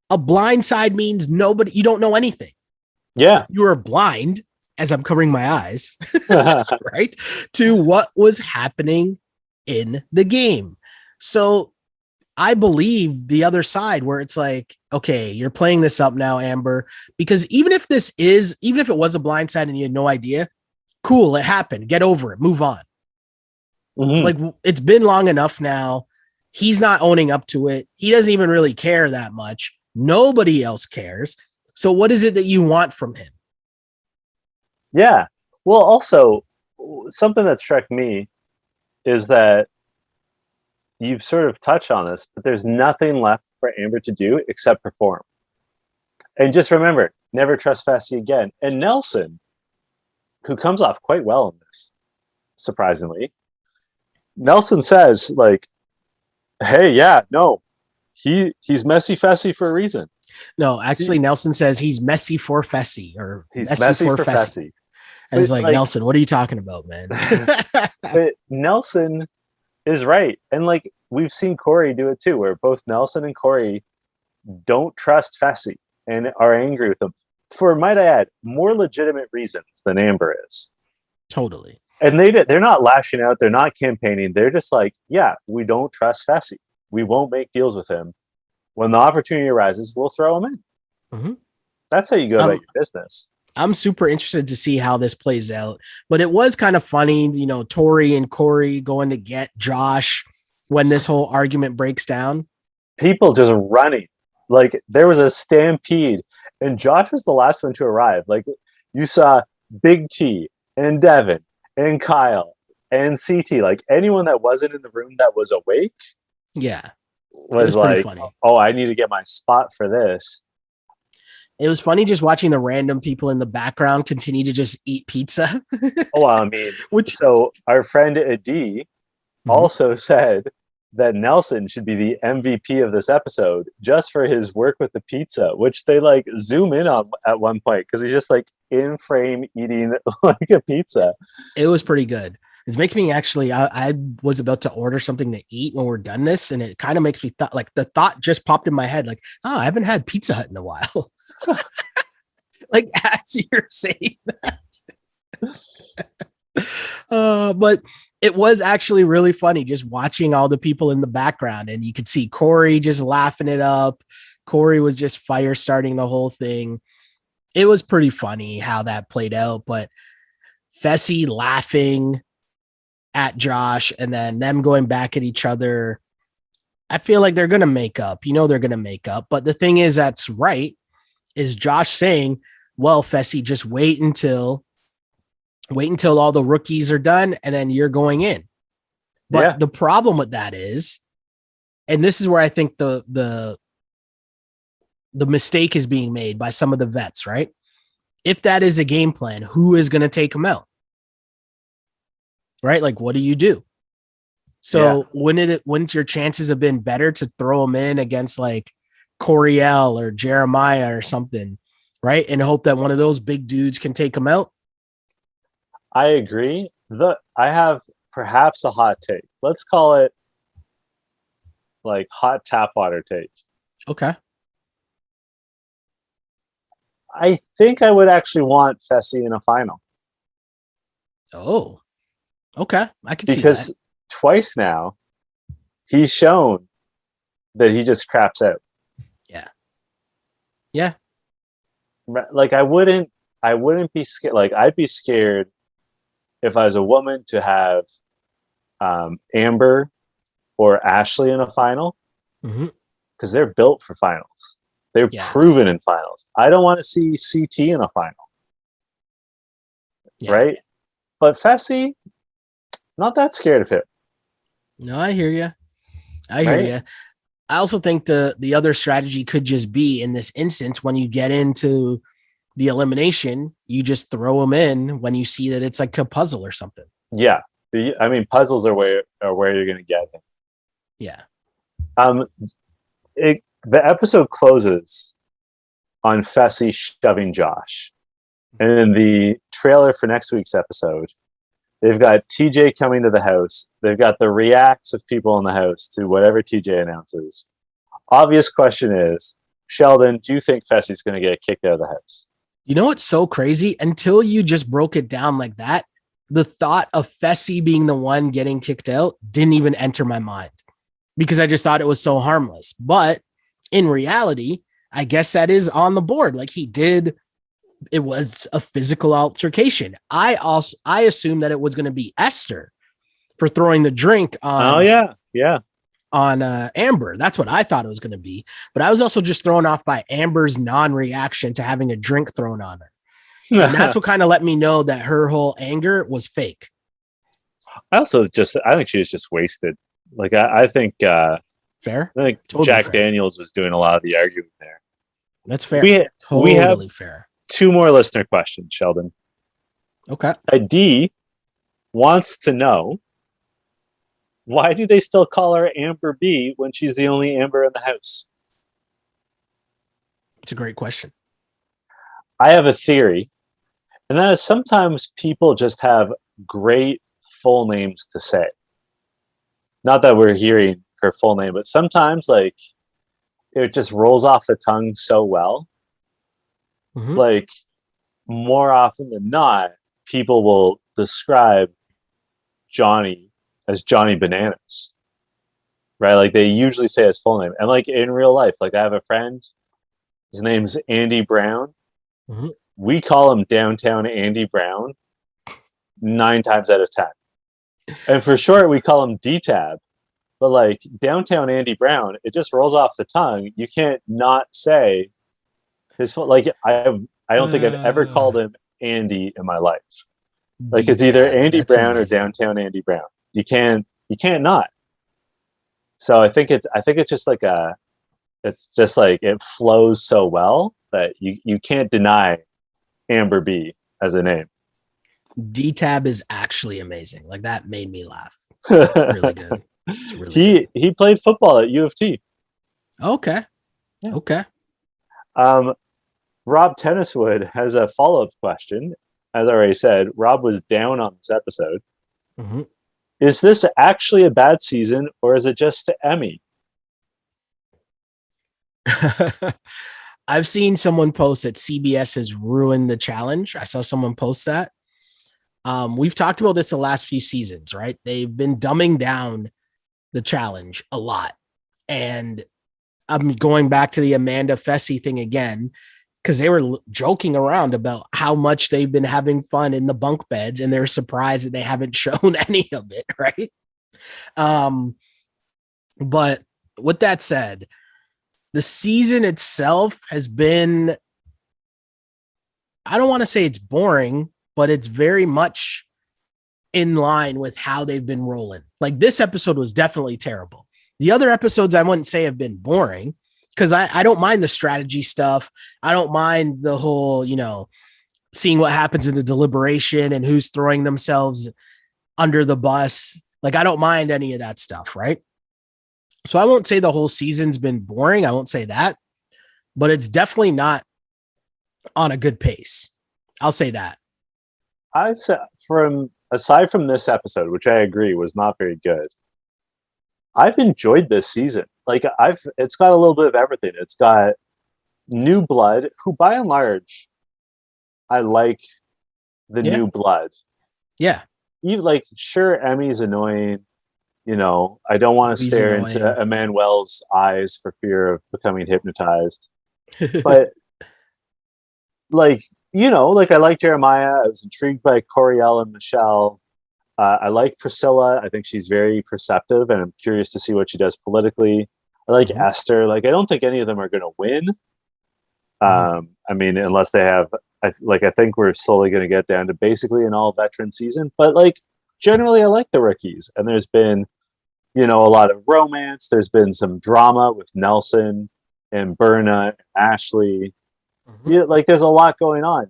a blind side means nobody, you don't know anything. Yeah. You are blind, as I'm covering my eyes, right, to what was happening in the game. So I believe the other side where it's like, okay, you're playing this up now, Amber, because even if it was a blind side and you had no idea, cool, it happened. Get over it. Move on. Like, it's been long enough now. He's not owning up to it. He doesn't even really care that much. Nobody else cares. So what is it that you want from him? Yeah. Well, also, something that struck me is that you've sort of touched on this, but there's nothing left for Amber to do except perform. And just remember, never trust Fessy again. And Nelson, who comes off quite well in this, surprisingly, Nelson says, like, hey, yeah, no, he's messy Fessy for a reason. No, actually, Nelson says he's messy for Fessy, or he's messy for Fessy. And it's like, Nelson, what are you talking about, man? But Nelson is right. And like, we've seen Corey do it too, where both Nelson and Corey don't trust Fessy and are angry with him for, might I add, more legitimate reasons than Amber is. Totally. And they're not lashing out. They're not campaigning. They're just like, yeah, we don't trust Fessy. We won't make deals with him. When the opportunity arises, we'll throw him in. That's how you go about your business. I'm super interested to see how this plays out, but it was kind of funny, you know, Tori and Corey going to get Josh when this whole argument breaks down. People just running. Like, there was a stampede, and Josh was the last one to arrive. Like, you saw Big T and Devin and Kyle and CT, like anyone that wasn't in the room that was awake. Yeah. Was like, funny. Oh, I need to get my spot for this. It was funny just watching the random people in the background continue to just eat pizza. Oh, I mean, so our friend Adi also said that Nelson should be the MVP of this episode just for his work with the pizza, which they like zoom in on at one point because he's just like in frame eating like a pizza. It was pretty good. It's making me actually, I was about to order something to eat when we're done this, and it kind of makes me like the thought just popped in my head, like, oh, I haven't had Pizza Hut in a while. Like, as you're saying that. But it was actually really funny just watching all the people in the background, and you could see Corey just laughing it up. Corey was just fire starting the whole thing. It was pretty funny how that played out, but Fessy laughing at Josh and then them going back at each other. I feel like they're going to make up, they're going to make up. But the thing is, that's right, is Josh saying, well, Fessy, just wait until all the rookies are done and then you're going in. But the problem with that is, and this is where I think the mistake is being made by some of the vets, right? If that is a game plan, who is going to take them out? Right? Like, what do you do? So wouldn't your chances have been better to throw them in against like Coriel or Jeremiah or something, right? And hope that one of those big dudes can take them out? I agree. I have perhaps a hot take. Let's call it like hot tap water take. Okay. I think I would actually want Fessy in a final. Oh, okay. I can see that. Because twice now, he's shown that he just craps out. Yeah. Yeah. Like I wouldn't be scared. Like I'd be scared if I was a woman to have Amber or Ashley in a final because they're built for finals. They're proven in finals. I don't want to see CT in a final. Right? But Fessy, not that scared of him. No, I hear you. I hear you. I also think the other strategy could just be in this instance when you get into the elimination, you just throw them in when you see that it's like a puzzle or something. Yeah. I mean, puzzles are where you're going to get them. Yeah. The episode closes on Fessy shoving Josh. And in the trailer for next week's episode, they've got TJ coming to the house. They've got the reacts of people in the house to whatever TJ announces. Obvious question is, Sheldon, do you think Fessy's going to get kicked out of the house? You know what's so crazy? Until you just broke it down like that, the thought of Fessy being the one getting kicked out didn't even enter my mind because I just thought it was so harmless. But in reality, I guess that is on the board. Like he did, it was a physical altercation. I assumed that it was going to be Esther for throwing the drink on. Oh yeah. On Amber. That's what I thought it was going to be. But I was also just thrown off by Amber's non-reaction to having a drink thrown on her. And that's what kind of let me know that her whole anger was fake. I think she was just wasted. Like I think fair. I think totally Jack fair. Daniels was doing a lot of the arguing there. That's fair. We have fair. 2 more listener questions, Sheldon. Okay. D wants to know, why do they still call her Amber B when she's the only Amber in the house? It's a great question. I have a theory, and that is sometimes people just have great full names to say. Not that we're hearing her full name, but sometimes like it just rolls off the tongue so well. Like more often than not, people will describe Johnny as Johnny Bananas, right? Like they usually say his full name. And like in real life, like I have a friend, his name's Andy Brown. We call him Downtown Andy Brown 9 times out of 10. And for short, we call him D-Tab. But like Downtown Andy Brown, it just rolls off the tongue. You can't not say his full, like I don't think I've ever called him Andy in my life. Like it's either Andy Brown amazing. Or Downtown Andy Brown. You can't not. So I think it's just like it's just like it flows so well that you can't deny Amber B as a name. D-Tab is actually amazing. Like that made me laugh. It's really good. It's really good. He played football at U of T. Okay. Yeah. Okay. Rob Tenniswood has a follow-up question. As I already said, Rob was down on this episode. Is this actually a bad season, or is it just Emmy? I've seen someone post that CBS has ruined the challenge. I saw someone post that. We've talked about this the last few seasons, right? They've been dumbing down the challenge a lot. And I'm going back to the Amanda Fessy thing again, because they were joking around about how much they've been having fun in the bunk beds, and they're surprised that they haven't shown any of it, right? But with that said, the season itself has been I don't want to say it's boring, but it's very much in line with how they've been rolling. Like this episode was definitely terrible. The other episodes I wouldn't say have been boring because I don't mind the strategy stuff. I don't mind the whole, seeing what happens in the deliberation and who's throwing themselves under the bus. Like I don't mind any of that stuff, right? So I won't say the whole season's been boring. I won't say that, but it's definitely not on a good pace. I'll say that. I said aside from this episode, which I agree was not very good, I've enjoyed this season. Like it's got a little bit of everything. It's got new blood, who by and large, I like the new blood. Yeah. You like, sure, Emmy's annoying. I don't want to stare into Emmanuel's eyes for fear of becoming hypnotized. But like, I like Jeremiah. I was intrigued by Coriel and Michelle. I like Priscilla. I think she's very perceptive, and I'm curious to see what she does politically. I like Esther. Like, I don't think any of them are going to win. I mean, unless they have, I think we're slowly going to get down to basically an all veteran season. But like, generally, I like the rookies, and there's been, a lot of romance. There's been some drama with Nelson and Berna and Ashley. Like, there's a lot going on.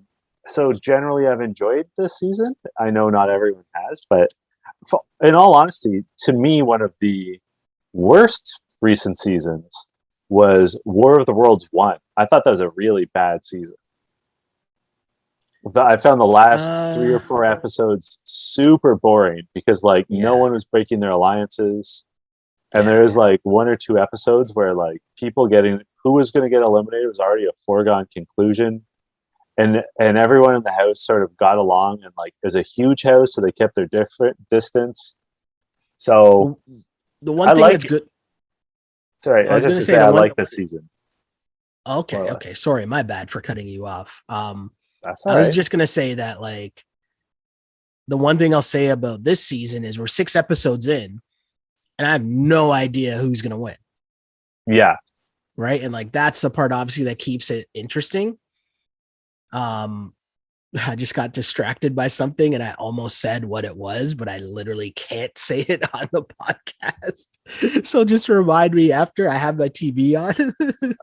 So generally, I've enjoyed this season. I know not everyone has, but in all honesty, to me, one of the worst recent seasons was War of the Worlds 1. I thought that was a really bad season. I found the last 3 or 4 episodes super boring because no one was breaking their alliances. And there's like 1 or 2 episodes where like people getting who was going to get eliminated was already a foregone conclusion. And everyone in the house sort of got along, and like there's a huge house, so they kept their different distance. So the one thing that's good. Sorry, I was just going to say I like this season. Okay. Sorry, my bad for cutting you off. That's all I was right. just going to say that like the one thing I'll say about this season is we're 6 episodes in, and I have no idea who's going to win. Yeah. Right. And like that's the part obviously that keeps it interesting. I just got distracted by something and I almost said what it was, but I literally can't say it on the podcast. So just remind me after. I have my TV on.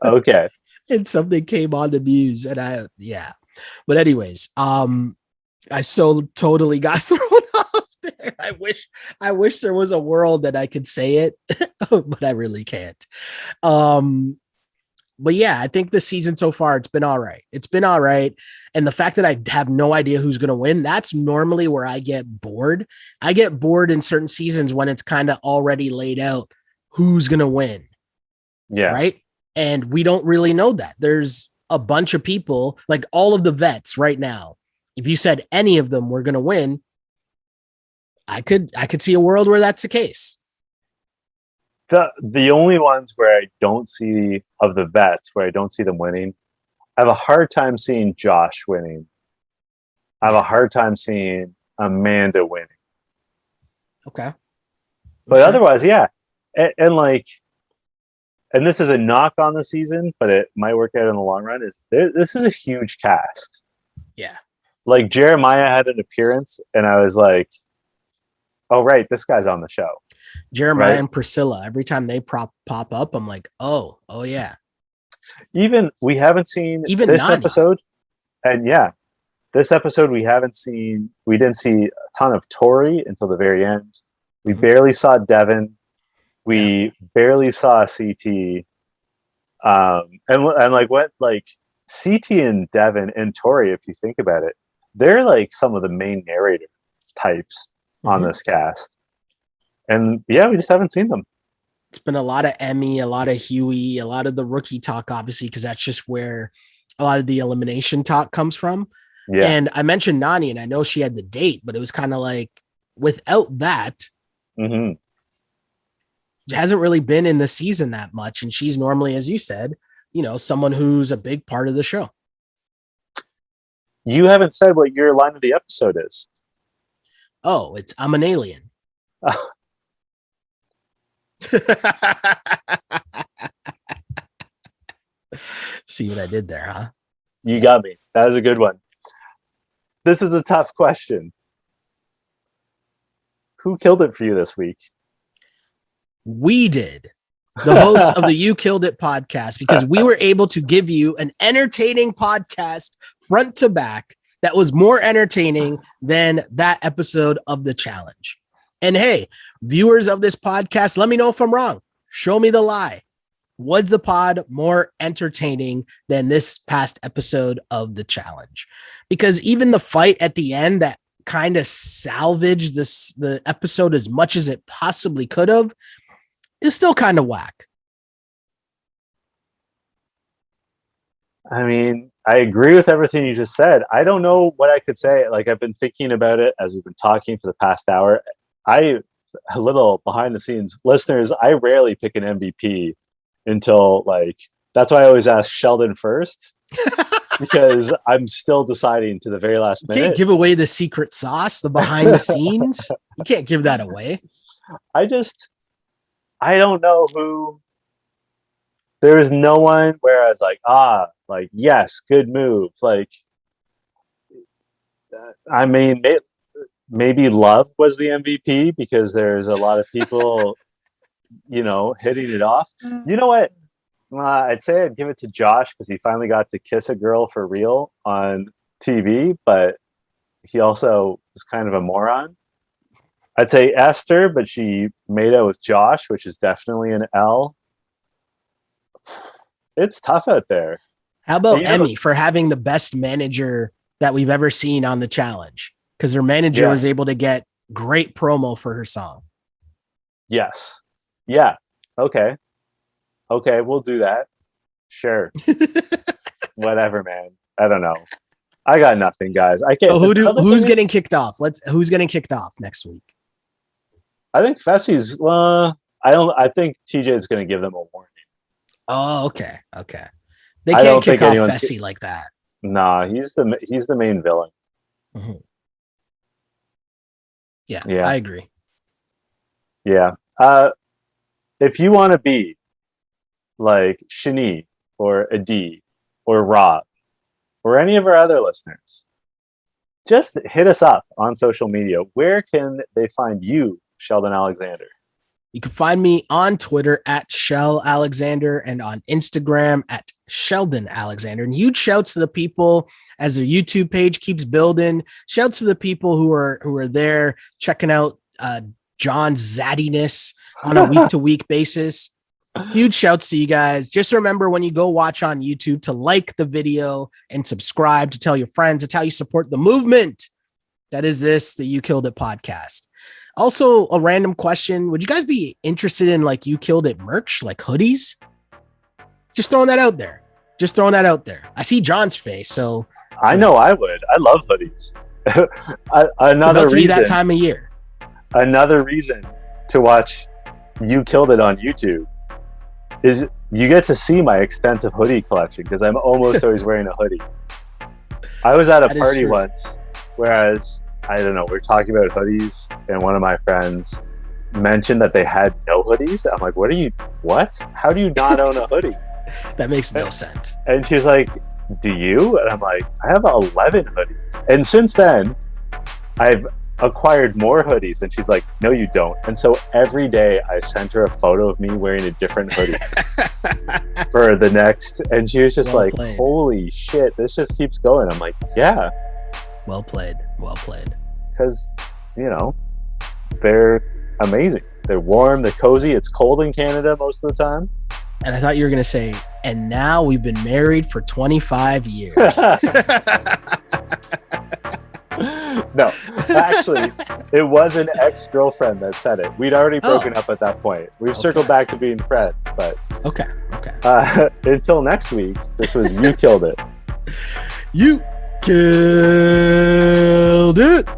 Okay. And something came on the news and but anyways, I so totally got thrown off there. I wish there was a world that I could say it, but I really can't. But yeah, I think the season so far, it's been all right. And the fact that I have no idea who's going to win, that's normally where I get bored. I get bored in certain seasons when it's kind of already laid out who's going to win. Yeah. Right. And we don't really know that. There's a bunch of people, like all of the vets right now. If you said any of them were going to win, I could see a world where that's the case. The only ones where I don't see of the vets where I don't see them winning, I have a hard time seeing Josh winning. I have a hard time seeing Amanda winning. Okay. But otherwise, yeah. And this is a knock on the season, but it might work out in the long run. This is a huge cast. Yeah. Like Jeremiah had an appearance, and I was like, "Oh, right, this guy's on the show." Jeremiah and Priscilla, every time they pop up, I'm like, oh yeah. Even we haven't seen this Nani. episode, and this episode we didn't see a ton of Tori until the very end. We barely saw Devin. We barely saw CT. And CT and Devin and Tori, if you think about it, they're like some of the main narrator types on this cast. And we just haven't seen them. It's been a lot of Emmy, a lot of Huey, a lot of the rookie talk, obviously, because that's just where a lot of the elimination talk comes from. Yeah. And I mentioned Nani, and I know she had the date, but it was kind of like without that, she hasn't really been in the season that much. And she's normally, as you said, someone who's a big part of the show. You haven't said what your line of the episode is. Oh, it's I'm an alien. See what I did there, huh? You got me. That was a good one. this is a tough question. Who killed it for you this week? We did. The hosts of the You Killed It podcast, because we were able to give you an entertaining podcast front to back that was more entertaining than that episode of the challenge. And hey, viewers of this podcast, let me know if I'm wrong. Show me the lie. Was the pod more entertaining than this past episode of the challenge? Because even the fight at the end that kind of salvaged the episode as much as it possibly could have is still kind of whack. I mean, I agree with everything you just said. I don't know what I could say. Like, I've been thinking about it as we've been talking for the past hour. A little behind the scenes listeners, I rarely pick an MVP until that's why I always ask Sheldon first, because I'm still deciding to the very last minute. You can't give away the secret sauce, the behind the scenes. You can't give that away. I don't know who. There is no one where I was like, yes, good move. I mean, maybe Love was the MVP because there's a lot of people, hitting it off. You know what? I'd say I'd give it to Josh because he finally got to kiss a girl for real on TV, but he also is kind of a moron. I'd say Esther, but she made out with Josh, which is definitely an L. It's tough out there. How about Emmy for having the best manager that we've ever seen on the challenge? Because her manager was able to get great promo for her song. Yes. Yeah. Okay, we'll do that. Sure. Whatever, man. I don't know. I got nothing, guys. I can't. So who's getting kicked off? Who's getting kicked off next week? I think Fessy's. I think TJ is going to give them a warning. Oh, okay. They can't kick off Fessy like that. Nah, he's the main villain. Mm-hmm. Yeah, I agree. Yeah. If you want to be like Shani or Adi or Rob or any of our other listeners, just hit us up on social media. Where can they find you, Sheldon Alexander? You can find me on Twitter at Shell Alexander and on Instagram at Sheldon Alexander. And huge shouts to the people as their YouTube page keeps building. Shouts to the people who are there checking out John's zattiness on a week-to-week basis. Huge shouts to you guys. Just remember when you go watch on YouTube to like the video and subscribe, to tell your friends. It's how you support the movement. That is the You Killed It podcast. Also, a random question. Would you guys be interested in You Killed It merch, like hoodies? Just throwing that out there. I see John's face, so. I know I would. I love hoodies. Another reason. That time of year. Another reason to watch You Killed It on YouTube is you get to see my extensive hoodie collection because I'm almost always wearing a hoodie. I was at a party once, whereas I don't know, we're talking about hoodies, and one of my friends mentioned that they had no hoodies. I'm like, what? How do you not own a hoodie? That makes no sense. And she's like, do you? And I'm like, I have 11 hoodies. And since then, I've acquired more hoodies. And she's like, no, you don't. And so every day I sent her a photo of me wearing a different hoodie for the next. And she was just played. Holy shit, this just keeps going. I'm like, yeah. Well played. Because, they're amazing. They're warm, they're cozy. It's cold in Canada most of the time. And I thought you were going to say, and now we've been married for 25 years. No, actually, it was an ex-girlfriend that said it. We'd already broken up at that point. We've circled back to being friends, but... Okay. Until next week, this was You Killed It. You killed it.